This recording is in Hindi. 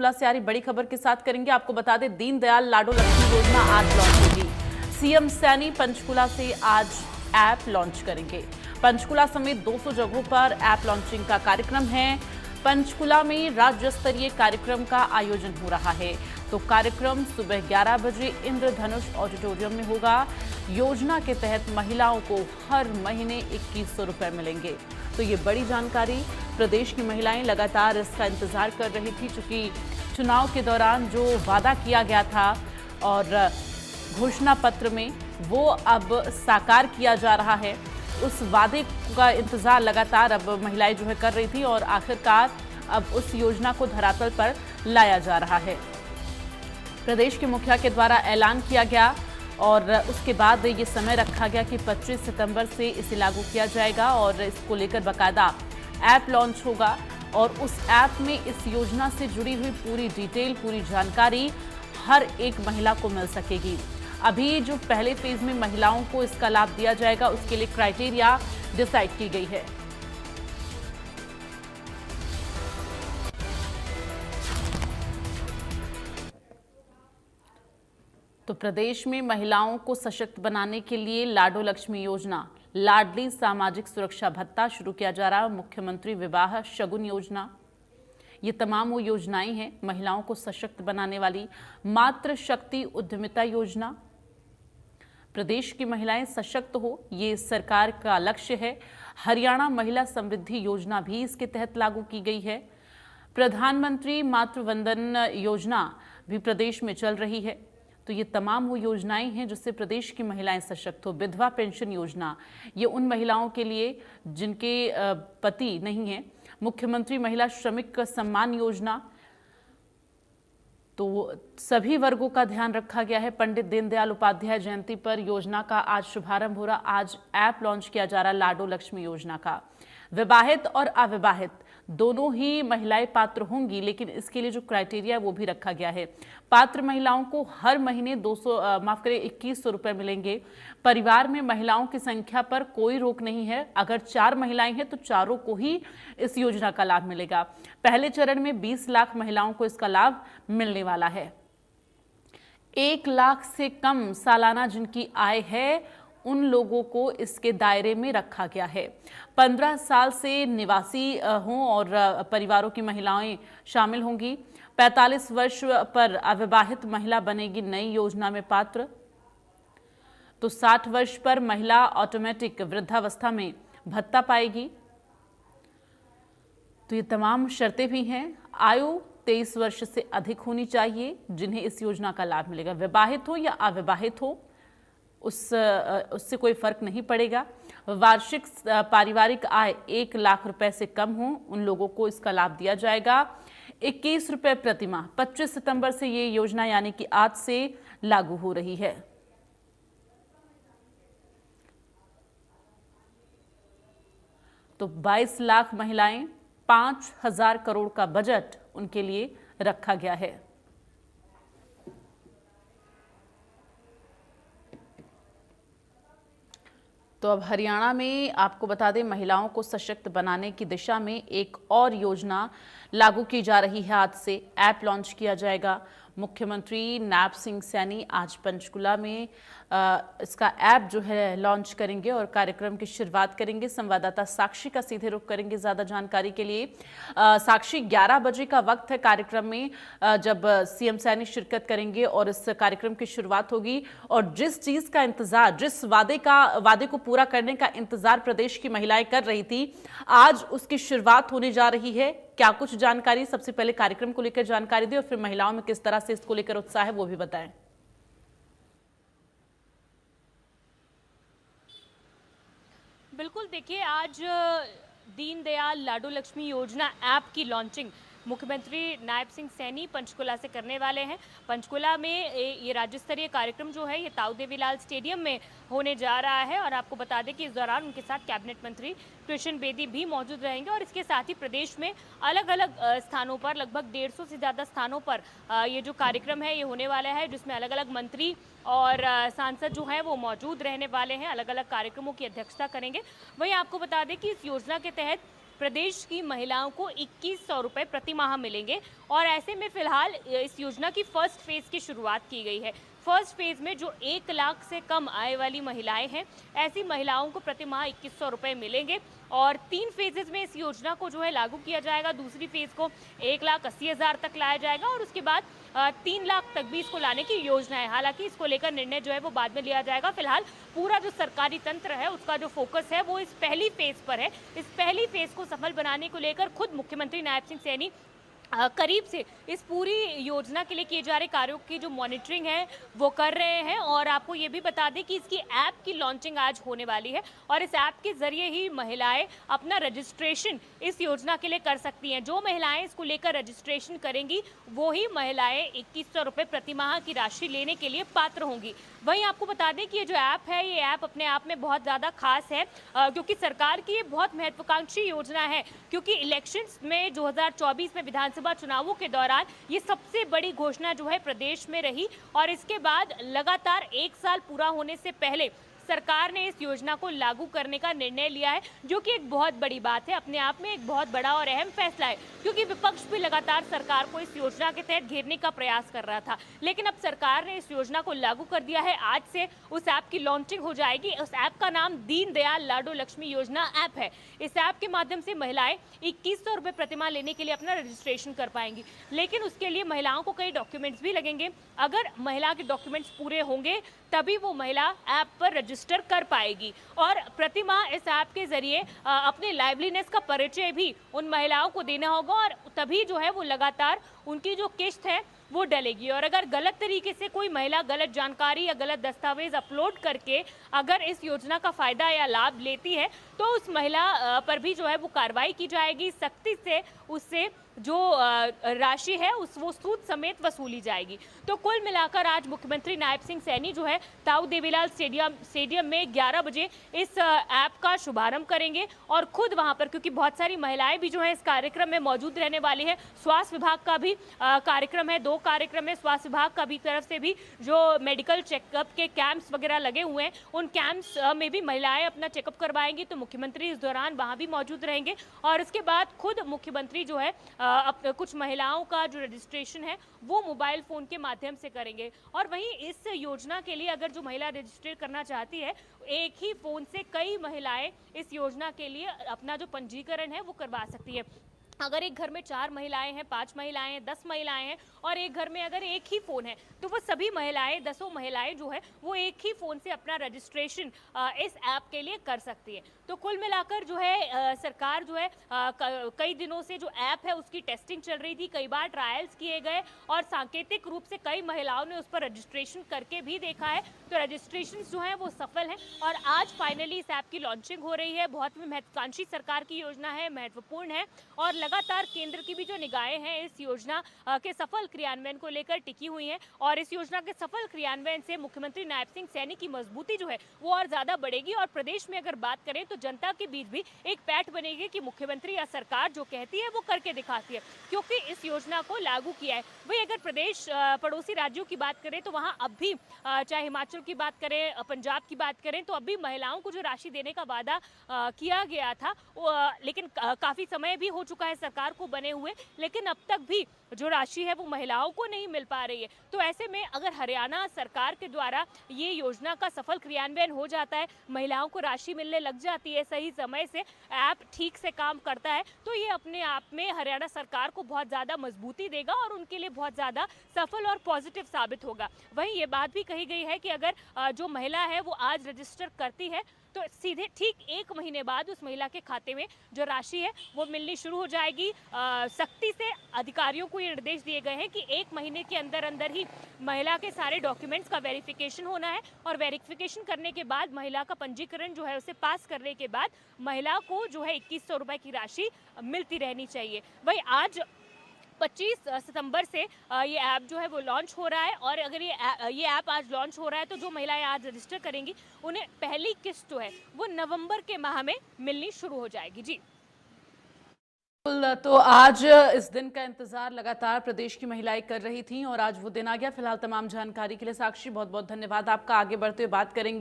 से आ रही बड़ी खबर के साथ करेंगे। आपको बता दें, दीनदयाल लाडो लक्ष्मी योजना आज लॉन्च होगी। सीएम सैनी पंचकुला से आज ऐप लॉन्च करेंगे। पंचकुला समेत 200 जगहों पर ऐप लॉन्चिंग का कार्यक्रम है। पंचकुला में राज्य स्तरीय कार्यक्रम का आयोजन हो रहा है। तो कार्यक्रम सुबह 11 बजे इंद्रधनुष ऑडिटोरियम में होगा। योजना के तहत महिलाओं को हर महीने 2100 रुपए मिलेंगे। तो ये बड़ी जानकारी। प्रदेश की महिलाएं लगातार इसका इंतजार कर रही थी, चूंकि चुनाव के दौरान जो वादा किया गया था और घोषणा पत्र में वो अब साकार किया जा रहा है। उस वादे का इंतजार लगातार अब महिलाएं जो है कर रही थी और आखिरकार अब उस योजना को धरातल पर लाया जा रहा है। प्रदेश के मुखिया के द्वारा ऐलान किया गया और उसके बाद ये समय रखा गया कि 25 सितंबर से इसे लागू किया जाएगा और इसको लेकर बाकायदा ऐप लॉन्च होगा और उस ऐप में इस योजना से जुड़ी हुई पूरी डिटेल, पूरी जानकारी हर एक महिला को मिल सकेगी। अभी जो पहले फेज में महिलाओं को इसका लाभ दिया जाएगा, उसके लिए क्राइटेरिया डिसाइड की गई है। तो प्रदेश में महिलाओं को सशक्त बनाने के लिए लाडो लक्ष्मी योजना, लाडली सामाजिक सुरक्षा भत्ता शुरू किया जा रहा है। मुख्यमंत्री विवाह शगुन योजना, ये तमाम वो योजनाएं हैं महिलाओं को सशक्त बनाने वाली। मातृ शक्ति उद्यमिता योजना, प्रदेश की महिलाएं सशक्त हो, ये सरकार का लक्ष्य है। हरियाणा महिला समृद्धि योजना भी इसके तहत लागू की गई है। प्रधानमंत्री मातृ वंदन योजना भी प्रदेश में चल रही है। तो ये तमाम वो योजनाएं हैं जिससे प्रदेश की महिलाएं सशक्त हो। विधवा पेंशन योजना, ये उन महिलाओं के लिए जिनके पति नहीं है। मुख्यमंत्री महिला श्रमिक सम्मान योजना, तो सभी वर्गों का ध्यान रखा गया है। पंडित दीनदयाल उपाध्याय जयंती पर योजना का आज शुभारंभ हो रहा। आज ऐप लॉन्च किया जा रहा लाडो लक्ष्मी योजना का। विवाहित और अविवाहित दोनों ही महिलाएं पात्र होंगी, लेकिन इसके लिए जो क्राइटेरिया है वो भी रखा गया है। पात्र महिलाओं को हर महीने 2100 रुपए मिलेंगे। परिवार में महिलाओं की संख्या पर कोई रोक नहीं है। अगर 4 महिलाएं हैं तो चारों को ही इस योजना का लाभ मिलेगा। पहले चरण में 20 लाख महिलाओं को इसका लाभ मिलने वाला है। 1 लाख से कम सालाना जिनकी आय है उन लोगों को इसके दायरे में रखा गया है। 15 साल से निवासी हों और परिवारों की महिलाएं शामिल होंगी। 45 वर्ष पर अविवाहित महिला बनेगी नई योजना में पात्र। तो 60 वर्ष पर महिला ऑटोमेटिक वृद्धावस्था में भत्ता पाएगी। तो ये तमाम शर्तें भी हैं। आयु 23 वर्ष से अधिक होनी चाहिए जिन्हें इस योजना का लाभ मिलेगा। विवाहित हो या अविवाहित हो उससे कोई फर्क नहीं पड़ेगा। वार्षिक पारिवारिक आय 1 लाख रुपए से कम हो उन लोगों को इसका लाभ दिया जाएगा। 21 रुपए प्रति माह। 25 सितंबर से ये योजना यानी कि आज से लागू हो रही है। तो 22 लाख महिलाएं, 5000 करोड़ का बजट उनके लिए रखा गया है। तो अब हरियाणा में आपको बता दें, महिलाओं को सशक्त बनाने की दिशा में एक और योजना लागू की जा रही है। आज से ऐप लॉन्च किया जाएगा। मुख्यमंत्री नायब सिंह सैनी आज पंचकुला में इसका ऐप जो है लॉन्च करेंगे और कार्यक्रम की शुरुआत करेंगे। संवाददाता साक्षी का सीधे रुख करेंगे ज़्यादा जानकारी के लिए। साक्षी, 11 बजे का वक्त है कार्यक्रम में जब सीएम सैनी शिरकत करेंगे और इस कार्यक्रम की शुरुआत होगी। और जिस चीज़ का इंतजार, जिस वादे को पूरा करने का इंतजार प्रदेश की महिलाएं कर रही थी, आज उसकी शुरुआत होने जा रही है। क्या कुछ जानकारी, सबसे पहले कार्यक्रम को लेकर जानकारी दी और फिर महिलाओं में किस तरह से इसको लेकर उत्साह है वो भी बताएं। बिल्कुल, देखिए आज दीनदयाल लाडो लक्ष्मी योजना ऐप की लॉन्चिंग मुख्यमंत्री नायब सिंह सैनी पंचकुला से करने वाले हैं। पंचकुला में ये राज्य स्तरीय कार्यक्रम जो है ये ताऊ देवीलाल स्टेडियम में होने जा रहा है और आपको बता दें कि इस दौरान उनके साथ कैबिनेट मंत्री कृष्ण बेदी भी मौजूद रहेंगे और इसके साथ ही प्रदेश में अलग अलग स्थानों पर लगभग 150 से ज़्यादा स्थानों पर ये जो कार्यक्रम है ये होने वाला है, जिसमें अलग अलग मंत्री और सांसद जो हैं वो मौजूद रहने वाले हैं, अलग अलग कार्यक्रमों की अध्यक्षता करेंगे। वहीं आपको बता दें कि इस योजना के तहत प्रदेश की महिलाओं को 2100 रुपये प्रति माह मिलेंगे। और ऐसे में फिलहाल इस योजना की फर्स्ट फेज की शुरुआत की गई है। फर्स्ट फेज में जो 1 लाख से कम आय वाली महिलाएं हैं, ऐसी महिलाओं को प्रति माह 2100 रुपये मिलेंगे। और 3 फेजेस में इस योजना को जो है लागू किया जाएगा। दूसरी फेज को 1,80,000 तक लाया जाएगा और उसके बाद 3 लाख तक भी इसको लाने की योजना है। हालांकि इसको लेकर निर्णय जो है वो बाद में लिया जाएगा। फिलहाल पूरा जो सरकारी तंत्र है उसका जो फोकस है वो इस पहली फेज पर है। इस पहली फेज को सफल बनाने को लेकर खुद मुख्यमंत्री नायब सिंह सैनी करीब से इस पूरी योजना के लिए किए जा रहे कार्यों की जो मॉनिटरिंग है वो कर रहे हैं। और आपको ये भी बता दें कि इसकी ऐप की लॉन्चिंग आज होने वाली है और इस ऐप के जरिए ही महिलाएं अपना रजिस्ट्रेशन इस योजना के लिए कर सकती हैं। जो महिलाएं इसको लेकर रजिस्ट्रेशन करेंगी वो ही महिलाएं 2100 रुपये प्रति माह की राशि लेने के लिए पात्र होंगी। वहीं आपको बता दें कि ये जो ऐप है, ये ऐप अपने आप में बहुत ज़्यादा खास है क्योंकि सरकार की ये बहुत महत्वाकांक्षी योजना है। क्योंकि इलेक्शंस में 2024 में विधानसभा चुनावों के दौरान ये सबसे बड़ी घोषणा जो है प्रदेश में रही और इसके बाद लगातार 1 साल पूरा होने से पहले सरकार ने इस योजना को लागू करने का निर्णय लिया है, जो कि एक बहुत बड़ी बात है। अपने आप में एक बहुत बड़ा और अहम फैसला है क्योंकि विपक्ष भी लगातार सरकार को इस योजना के तहत घेरने का प्रयास कर रहा था, लेकिन अब सरकार ने इस योजना को लागू कर दिया है। आज से उस ऐप की लॉन्चिंग हो जाएगी। उस ऐप का नाम दीनदयाल लाडो लक्ष्मी योजना ऐप है। इस ऐप के माध्यम से महिलाएं 2100 रुपये प्रतिमाह लेने के लिए अपना रजिस्ट्रेशन कर पाएंगी, लेकिन उसके लिए महिलाओं को कई डॉक्यूमेंट्स भी लगेंगे। अगर महिला के डॉक्यूमेंट्स पूरे होंगे तभी वो महिला ऐप पर रजिस्टर कर पाएगी और प्रति माह इस ऐप के जरिए अपने लाइवलीनेस का परिचय भी उन महिलाओं को देना होगा और तभी जो है वो लगातार उनकी जो किस्त है वो डलेगी। और अगर गलत तरीके से कोई महिला गलत जानकारी या गलत दस्तावेज अपलोड करके अगर इस योजना का फायदा या लाभ लेती है तो उस महिला पर भी जो है वो कार्रवाई की जाएगी। सख्ती से उससे जो राशि है वो सूद समेत वसूली जाएगी। तो कुल मिलाकर आज मुख्यमंत्री नायब सिंह सैनी जो है ताऊ देवीलाल स्टेडियम में 11 बजे इस ऐप का शुभारंभ करेंगे और खुद वहां पर, क्योंकि बहुत सारी महिलाएं भी जो है इस कार्यक्रम में मौजूद रहने वाली है। स्वास्थ्य विभाग का भी कार्यक्रम है, 2 कार्यक्रम है। स्वास्थ्य विभाग का भी तरफ से भी जो मेडिकल चेकअप के कैंप्स वगैरह लगे हुए हैं, उन कैंप्स में भी महिलाएं अपना चेकअप करवाएंगी। तो मुख्यमंत्री इस दौरान वहां भी मौजूद रहेंगे और इसके बाद खुद मुख्यमंत्री जो है कुछ महिलाओं का जो रजिस्ट्रेशन है वो मोबाइल फोन के माध्यम से करेंगे। और वहीं इस योजना के लिए अगर जो महिला रजिस्टर करना चाहती है, एक ही फोन से कई महिलाएं इस योजना के लिए अपना जो पंजीकरण है वो करवा सकती है। अगर एक घर में 4 महिलाएं हैं, 5 महिलाएं हैं, 10 महिलाएं हैं और एक घर में अगर एक ही फ़ोन है तो वो सभी महिलाएं, 10 महिलाएं जो है वो एक ही फ़ोन से अपना रजिस्ट्रेशन इस ऐप के लिए कर सकती है। तो कुल मिलाकर जो है सरकार जो है कई दिनों से जो ऐप है उसकी टेस्टिंग चल रही थी, कई बार ट्रायल्स किए गए और सांकेतिक रूप से कई महिलाओं ने उस पर रजिस्ट्रेशन करके भी देखा है। तो रजिस्ट्रेशन जो है वो सफल है और आज फाइनली इस ऐप की लॉन्चिंग हो रही है। बहुत महत्वाकांक्षी सरकार की योजना है, महत्वपूर्ण है और लगातार केंद्र की भी जो निगाहें हैं इस योजना के सफल क्रियान्वयन को लेकर टिकी हुई हैं और इस योजना के सफल क्रियान्वयन से मुख्यमंत्री नायब सिंह सैनी की मजबूती जो है वो और ज्यादा बढ़ेगी। और प्रदेश में अगर बात करें तो जनता के बीच भी एक पैठ बनेगी कि मुख्यमंत्री या सरकार जो कहती है वो करके दिखाती है, क्योंकि इस योजना को लागू किया है। वही अगर प्रदेश पड़ोसी राज्यों की बात करें तो वहाँ अब भी चाहे हिमाचल की बात करें, पंजाब की बात करें, तो अभी महिलाओं को जो राशि देने का वादा किया गया था लेकिन काफी समय भी हो चुका है सरकार को बने हुए, लेकिन अब तक भी जो राशि है वो महिलाओं को नहीं मिल पा रही है। तो ऐसे में अगर हरियाणा सरकार के द्वारा ये योजना का सफल क्रियान्वयन हो जाता है, महिलाओं को राशि मिलने लग जाती है सही समय से, ऐप ठीक से काम करता है, तो ये अपने आप में हरियाणा सरकार को बहुत ज़्यादा मजबूती देगा और उनके लिए बहुत ज़्यादा सफल और पॉजिटिव साबित होगा। वहीं ये बात भी कही गई है कि अगर जो महिला है वो आज रजिस्टर करती है तो सीधे ठीक 1 महीने बाद उस महिला के खाते में जो राशि है वो मिलनी शुरू हो जाएगी। सख्ती से अधिकारियों को ये निर्देश दिए गए हैं कि 1 महीने के अंदर अंदर ही महिला के सारे डॉक्यूमेंट्स का वेरिफिकेशन होना है और वेरिफिकेशन करने के बाद महिला का पंजीकरण जो है उसे पास करने के बाद महिला को जो है 2100 रुपये की राशि मिलती रहनी चाहिए। वही आज 25 सितंबर से ये ऐप जो है वो लॉन्च हो रहा है और अगर ये ऐप आज लॉन्च हो रहा है तो जो महिलाएं आज रजिस्टर करेंगी उन्हें पहली किस्त जो है वो नवंबर के माह में मिलनी शुरू हो जाएगी। जी तो आज इस दिन का इंतजार लगातार प्रदेश की महिलाएं कर रही थीं और आज वो दिन आ गया। फिलहाल तमाम जानकारी के लिए साक्षी बहुत बहुत धन्यवाद आपका। आगे बढ़ते हुए बात करेंगे।